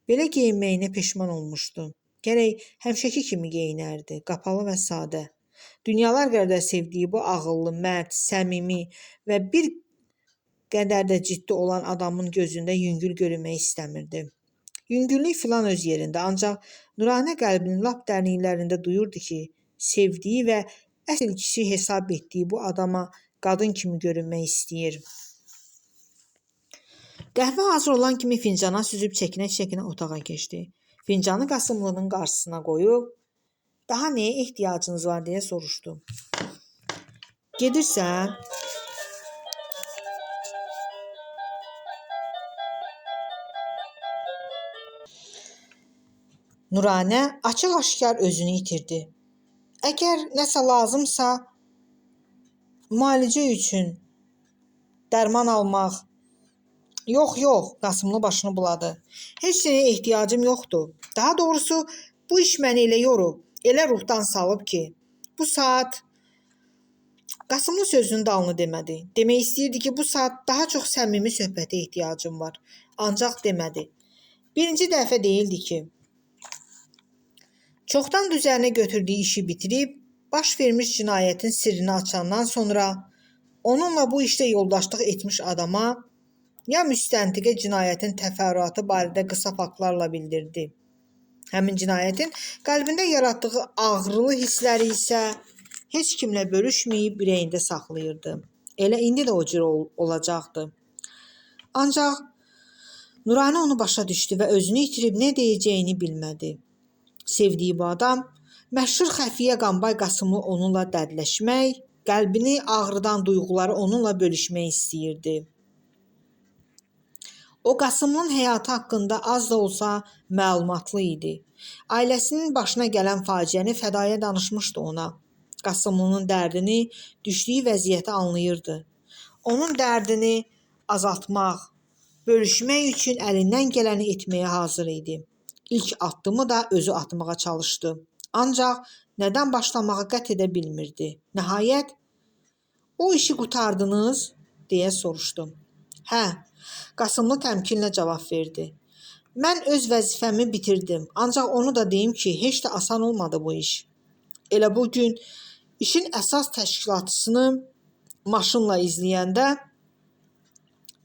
Belə geyinməyinə peşman olmuşdu. Gərək həmişəki kimi geyinərdi, qapalı və sadə. Dünyalar qədər sevdiyi bu ağıllı, mərd, səmimi və bir qədər də ciddi olan adamın gözündə yüngül görünmək istəmirdi. Yüngüllük filan öz yerində, ancaq Nuranə qəlbinin lap dərinliklərində duyurdu ki, sevdiyi və əsl kişi hesab etdiyi bu adama qadın kimi görünmək istəyir. Qəhvə hazır olan kimi fincana süzüb çəkinə-çəkinə otağa keçdi. Fincanı Qasımlının qarşısına qoyub, daha nəyə ehtiyacınız var deyə soruşdu. Gedirsən? Nuranə açıq-aşkar özünü itirdi. Əgər nəsə lazımsa, müalicə üçün, dərman almaq. Yox, Qasımlı başını buladı. Heç nəyə ehtiyacım yoxdur. Daha doğrusu, bu iş məni elə yorub, elə ruhdan salıb ki, bu saat... Qasımlı sözünün dalını demədi. Demək istəyirdi ki, bu saat daha çox səmimi söhbətə ehtiyacım var. Ancaq demədi. Birinci dəfə deyildi ki, çoxdan üzərinə götürdüyü işi bitirib, baş vermiş cinayətin sirrini açandan sonra onunla bu işdə yoldaşlıq etmiş adama ya müstəntiqə cinayətin təfərrüatı barədə qısa faktlarla bildirdi. Həmin cinayətin qəlbində yaratdığı ağrılı hissləri isə heç kimlə bölüşməyib ürəyində saxlayırdı. Elə indi də o cür olacaqdı. Ancaq Nuranə onu başa düşdü və özünü itirib nə deyəcəyini bilmədi. Sevdiyi bu adam, məşhur xəfiyyə Qambay Qasımlı onunla dərdləşmək, qəlbini ağrıdan duyğuları onunla bölüşmək istəyirdi. O, Qasımlının həyatı haqqında az da olsa məlumatlı idi. Ailəsinin başına gələn faciəni Fədaya danışmışdı ona. Qasımlının dərdini, düşdüyü vəziyyəti anlayırdı. Onun dərdini azaltmaq, bölüşmək üçün əlindən gələni etməyə hazır idi. İlk addımı da özü atmağa çalışdı. Ancaq nədən başlamağı qət edə bilmirdi. Nəhayət, o işi qurtardınız, deyə soruşdu. Hə, Qasımlı təmkinlə cavab verdi. Mən öz vəzifəmi bitirdim, ancaq onu da deyim ki, heç də asan olmadı bu iş. Elə bu gün işin əsas təşkilatçısını maşınla izləyəndə,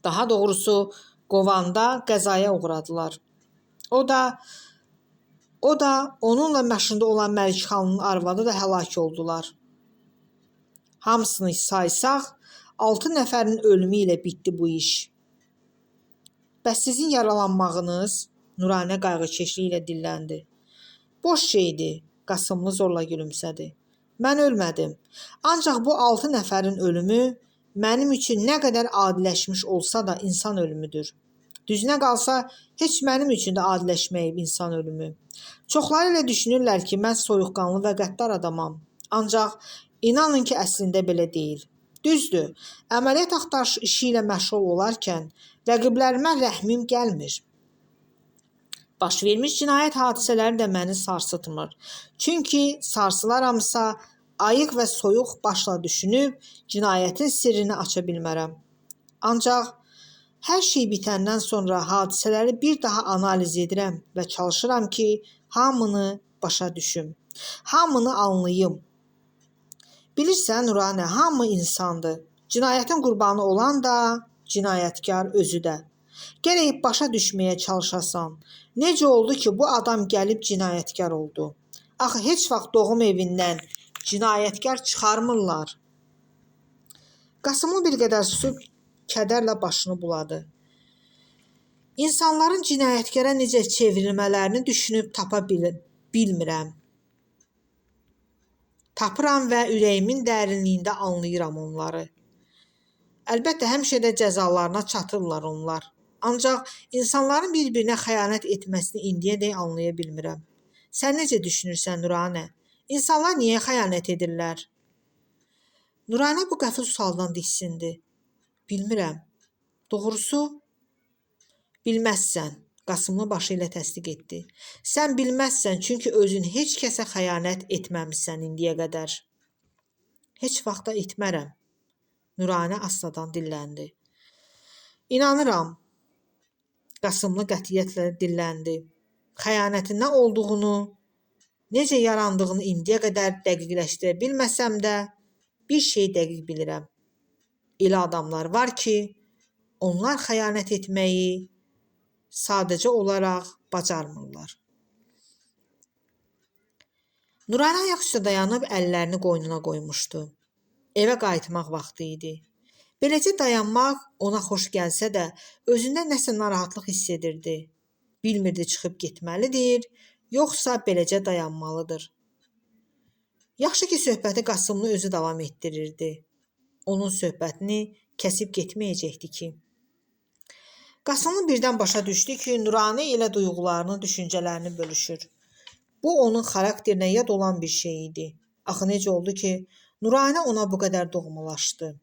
daha doğrusu qovanda qəzaya uğradılar. O da onunla məşğul olan Məlikxanın arvadı da həlak oldular. Hamısını saysaq, 6 nəfərin ölümü ilə bitdi bu iş. Bəs sizin yaralanmağınız? Nuranə qayğıkeşliyi ilə dilləndi. Boş şeydir, Qasımlı zorla gülümsədi. Mən ölmədim. Ancaq bu 6 nəfərin ölümü mənim üçün nə qədər adiləşmiş olsa da insan ölümüdür. Düzünə qalsa, heç mənim üçün də adiləşməyib insan ölümü. Çoxları elə düşünürlər ki, mən soyuqqanlı və qəddar adamam. Ancaq inanın ki, əslində belə deyil. Düzdür, əməliyyat axtarış işi ilə məşğul olarkən rəqiblərimə rəhmim gəlmir. Baş vermiş cinayət hadisələri də məni sarsıtmır. Çünki sarsılaramsa, ayıq və soyuq başla düşünüb cinayətin sirrini aça bilmərəm. Ancaq hər şey bitəndən sonra hadisələri bir daha analiz edirəm və çalışıram ki, hamını başa düşüm, hamını anlayım. Bilirsən, Nuranə, hamı insandır. Cinayətin qurbanı olan da, cinayətkar özü də. Gərək başa düşməyə çalışasan. Necə oldu ki, bu adam gəlib cinayətkar oldu? Axı, heç vaxt doğum evindən cinayətkar çıxarmırlar. Qasımlı bir qədər susub, kədərlə başını buladı. İnsanların cinayətkara necə çevrilmələrini düşünüb tapa bilmirəm. Tapıram və ürəyimin dərinliyində anlayıram onları. Əlbəttə, həmişə də cəzalarına çatırlar onlar. Ancaq insanların bir-birinə xəyanət etməsini indiyədək anlaya bilmirəm. Sən necə düşünürsən, Nuranə? İnsanlar niyə xəyanət edirlər? Nuranə bu qəfil sualdan diksindi. Bilmirəm. Doğrusu, bilməzsən. Qasımlı başı ilə təsdiq etdi. Sən bilməzsən, çünki özün heç kəsə xəyanət etməmişsən indiyə qədər. Heç vaxt da etmərəm. Nuranə astadan dilləndi. İnanıram. Qasımlı qətiyyətlə dilləndi. Xəyanətin nə olduğunu, necə yarandığını indiyə qədər dəqiqləşdirə bilməsəm də, bir şey dəqiq bilirəm. Elə adamlar var ki, onlar xəyanət etməyi sadəcə olaraq bacarmırlar. Nuranə ayaq üstə dayanıb əllərini qoynuna qoymuşdu. Evə qayıtmaq vaxtı idi. Beləcə dayanmaq ona xoş gəlsə də, özündə nəsə narahatlıq hiss edirdi. Bilmirdi çıxıb getməlidir, yoxsa beləcə dayanmalıdır. Yaxşı ki, söhbəti Qasımlı özü davam etdirirdi. Onun söhbətini kəsib getməyəcəkdi ki. Qasımlı birdən başa düşdü ki, Nuranə ilə duyğularını, düşüncələrini bölüşür. Bu, onun xarakterinə yad olan bir şey idi. Axı necə oldu ki, Nuranə ona bu qədər doğmalaşdı?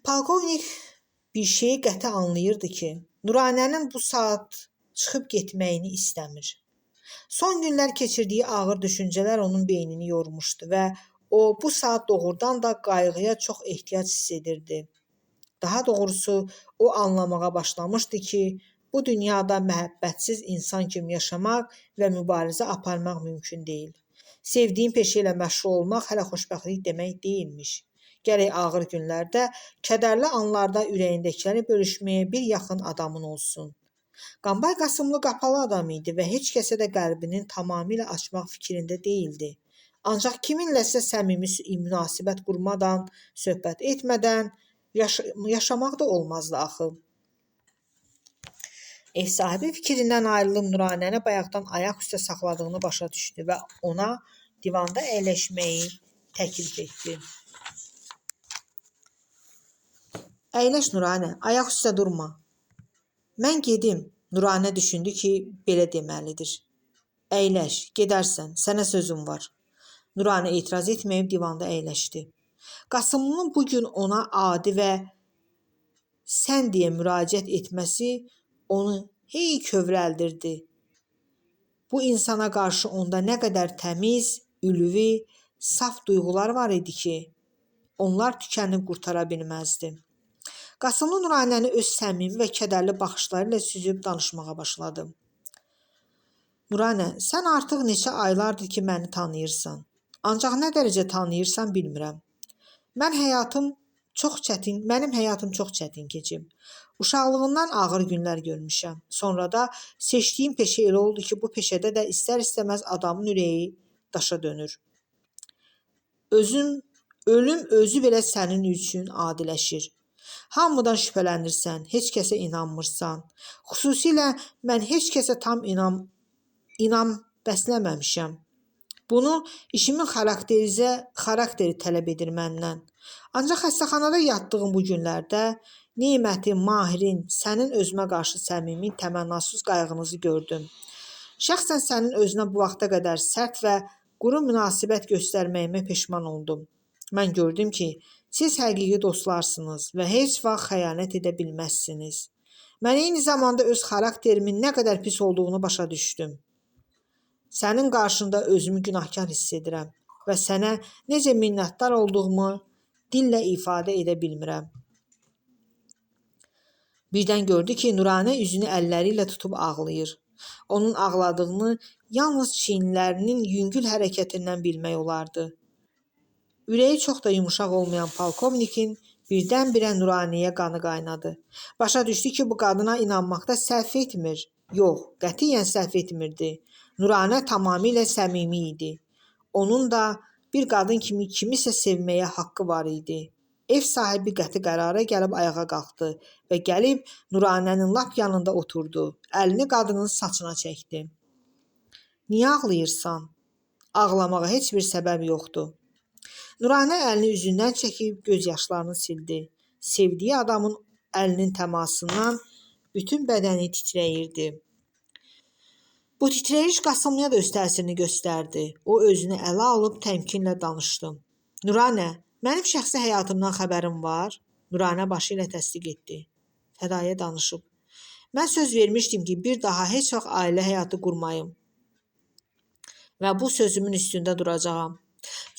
Polkovnik bir şeyi qəti anlayırdı ki, Nuranənin bu saat çıxıb getməyini istəmir. Son günlər keçirdiyi ağır düşüncələr onun beynini yormuşdu və o bu saat doğrudan da qayğıya çox ehtiyac hiss edirdi. Daha doğrusu, o anlamağa başlamışdı ki, bu dünyada məhəbbətsiz insan kimi yaşamaq və mübarizə aparmaq mümkün deyil. Sevdiyin peşə ilə məşğul olmaq hələ xoşbəxtlik demək deyilmiş. Gərək ağır günlərdə, kədərli anlarda ürəyindəkiləri bölüşməyə bir yaxın adamın olsun. Qambay Qasımlı qapalı adam idi və heç kəsə də qəlbinin tamamilə açmaq fikrində deyildi. Ancaq kiminləsə səmimi münasibət qurmadan, söhbət etmədən yaşamaq da olmazdı axı. Ev sahibi fikrindən ayrılıb Nuranəni bayaqdan ayaq üstə saxladığını başa düşdü və ona divanda əyləşməyi təklif etdi. Əyləş Nuranə, ayaq üstə durma. Mən gedim. Nuranə düşündü ki, belə deməlidir. Əyləş, gedərsən, sənə sözüm var. Nuranə etiraz etməyib divanda əyləşdi. Qasımlının bugün ona adi və sən deyə müraciət etməsi onu hey kövrəldirdi. Bu insana qarşı onda nə qədər təmiz, ülvi, saf duyğular var idi ki, onlar tükənib qurtara bilməzdi. Qasımlı Nuranəni öz səmimi və kədərli baxışları ilə süzüb danışmağa başladı. Nuranə, sən artıq neçə aylardır ki, məni tanıyırsan. Ancaq nə dərəcə tanıyırsan bilmirəm. Mən həyatım Mənim həyatım çox çətin keçib. Uşaqlığımdan ağır günlər görmüşəm. Sonra da seçdiyim peşə elə oldu ki, bu peşədə də istər-istəməz adamın ürəyi daşa dönür. Ölüm özü belə sənin üçün adiləşir. Hamıdan şübhələnirsən, heç kəsə inanmırsan. Xüsusilə mən heç kəsə tam inam bəsləməmişəm. Bunu işimin xarakteri tələb edir məndən. Ancaq xəstəxanada yatdığım bu günlərdə Nemətin, Mahirin, sənin özümə qarşı səmimi, təmənnasız qayğınızı gördüm. Şəxsən sənin özünə bu vaxta qədər sərt və quru münasibət göstərməyimə peşman oldum. Mən gördüm ki, siz həqiqi dostlarsınız və heç vaxt xəyanət edə bilməzsiniz. Mən eyni zamanda öz xarakterimin nə qədər pis olduğunu başa düşdüm. Sənin qarşında özümü günahkar hiss edirəm və sənə necə minnətdar olduğumu dillə ifadə edə bilmirəm. Birdən gördü ki, Nuranə üzünü əlləri ilə tutub ağlayır. Onun ağladığını yalnız çiyinlərinin yüngül hərəkətindən bilmək olardı. Ürəyi çox da yumuşaq olmayan polkovnikin birdən-birə Nuranəyə qanı qaynadı. Başa düşdü ki, bu qadına inanmaqda səhv etmir. Yox, qətiyyən səhv etmirdi. Nuranə tamamilə səmimi idi. Onun da bir qadın kimi kimisə sevməyə haqqı var idi. Ev sahibi qəti qərara gəlib ayağa qalxdı və gəlib Nuranənin lap yanında oturdu. Əlini qadının saçına çəkdi. Niyə ağlayırsan? Ağlamağa heç bir səbəb yoxdur. Nuranə əlini üzündən çəkib göz yaşlarını sildi. Sevdiyi adamın əlinin təmasından bütün bədəni titrəyirdi. Bu titrəyiş Qasımlıya da öz təsirini göstərdi. O özünü ələ alıb təmkinlə danışdı. Nuranə, mənim şəxsi həyatımdan xəbərim var. Nuranə başı ilə təsdiq etdi. Fədaiyə danışıb. Mən söz vermişdim ki, bir daha heç vaxt ailə həyatı qurmayım. Və bu sözümün üstündə duracağam.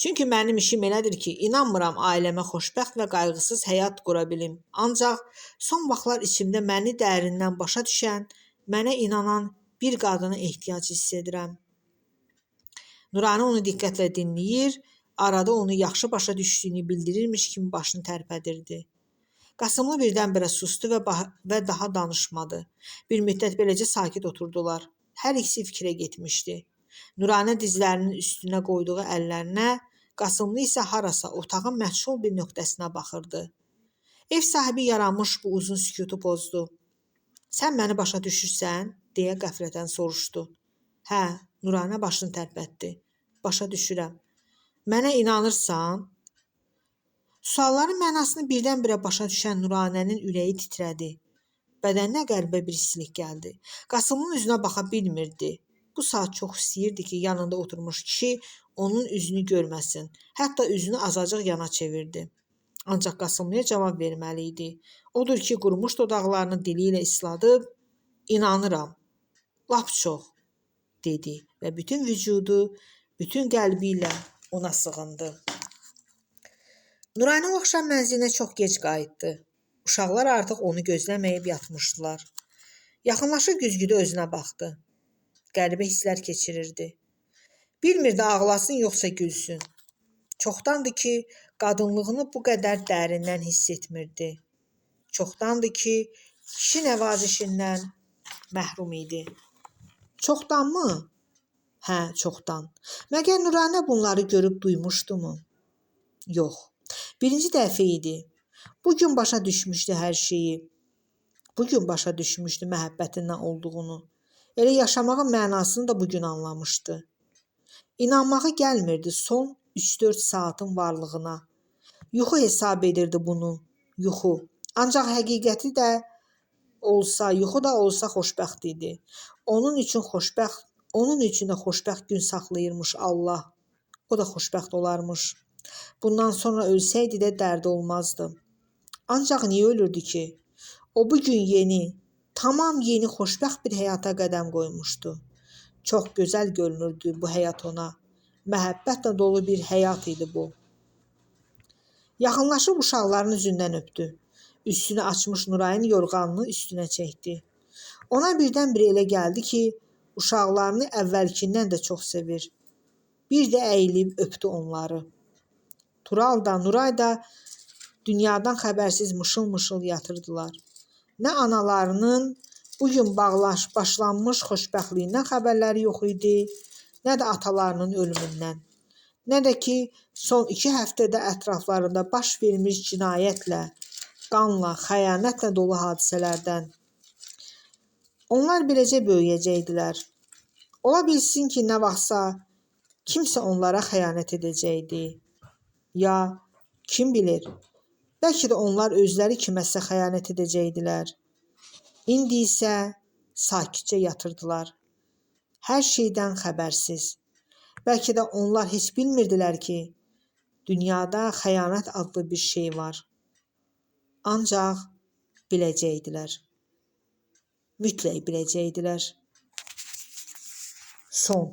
Çünki mənim işim elədir ki, inanmıram ailəmə xoşbəxt və qayğısız həyat qura bilim. Ancaq son vaxtlar içimdə məni dərindən başa düşən, mənə inanan bir qadına ehtiyac hiss edirəm. Nuranə onu diqqətlə dinləyir, arada onu yaxşı başa düşdüyünü bildirirmiş kimi başını tərpədirdi. Qasımlı birdən-birə sustu və daha danışmadı. Bir müddət beləcə sakit oturdular. Hər ikisi fikrə getmişdi. Nuranə dizlərinin üstünə qoyduğu əllərinə, Qasımlı isə harasa otağın məchul bir nöqtəsinə baxırdı. Ev sahibi yaranmış bu uzun sükutu pozdu. Sən məni başa düşürsən? Deyə qəflətən soruşdu. Hə, Nuranə başını tərpətdi. Başa düşürəm. Mənə inanırsan? Sualların mənasını birdən-birə başa düşən Nuranənin ürəyi titrədi. Bədəninə qəribə bir istilik gəldi. Qasımın üzünə baxa bilmirdi. Bu saat çox istəyirdi ki, yanında oturmuş kişi onun üzünü görməsin. Hətta üzünü azacıq yana çevirdi. Ancaq Qasımlıya cavab verməli idi. Odur ki, qurumuş dodaqlarını dili ilə isladıb, inanıram, lap çox, dedi və bütün vücudu, bütün qəlbi ilə ona sığındı. Nuranə o axşam mənzilinə çox gec qayıtdı. Uşaqlar artıq onu gözləməyib yatmışdılar. Yaxınlaşıb güzgüdə özünə baxdı. Qəribə hisslər keçirirdi. Bilmirdi ağlasın yoxsa gülsün. Çoxdandır ki, qadınlığını bu qədər dərindən hiss etmirdi. Çoxdandır ki, kişi nəvazişindən məhrum idi. Çoxdanmı? Hə, çoxdan. Məgər Nuranə bunları görüb duymuşdumu? Yox. Birinci dəfə idi. Bugün başa düşmüşdü hər şeyi. Bugün başa düşmüşdü məhəbbətin nə olduğunu. Elə yaşamağın mənasını da bugün anlamışdı. İnanmağı gəlmirdi son 3-4 saatın varlığına. Yuxu hesab edirdi bunu. Yuxu. Ancaq həqiqəti də olsa, yuxu da olsa xoşbəxt idi. Onun üçün də xoşbəxt gün saxlayırmış Allah. O da xoşbəxt olarmış. Bundan sonra ölsəydi də dərdi olmazdı. Ancaq niyə ölürdü ki? O bugün tamam yeni xoşbəxt bir həyata qədəm qoymuşdu. Çox gözəl görünürdü bu həyat ona. Məhəbbətlə dolu bir həyat idi bu. Yaxınlaşıb uşaqların üzündən öpdü. Üstünü açmış Nurayın yorğanını üstünə çəkdi. Ona birdən-birə elə gəldi ki, uşaqlarını əvvəlkindən də çox sevir. Bir də əyilib öpdü onları. Tural da, Nuray da dünyadan xəbərsiz mışıl-mışıl yatırdılar. Nə analarının bugün başlanmış xoşbəxtliyindən xəbərləri yox idi, nə də atalarının ölümündən, nə də ki, son 2 həftədə ətraflarında baş vermiş cinayətlə, qanla, xəyanətlə dolu hadisələrdən. Onlar beləcə böyüyəcəkdilər. Ola bilsin ki, nə vaxtsa kimsə onlara xəyanət edəcəkdi. Ya, kim bilir, bəlkə də onlar özləri kiməsə xəyanət edəcəkdilər. İndi isə sakitcə yatırdılar. Hər şeydən xəbərsiz. Bəlkə də onlar heç bilmirdilər ki, dünyada xəyanət adlı bir şey var. Ancaq biləcəkdilər. Mütləq biləcəkdilər. Son.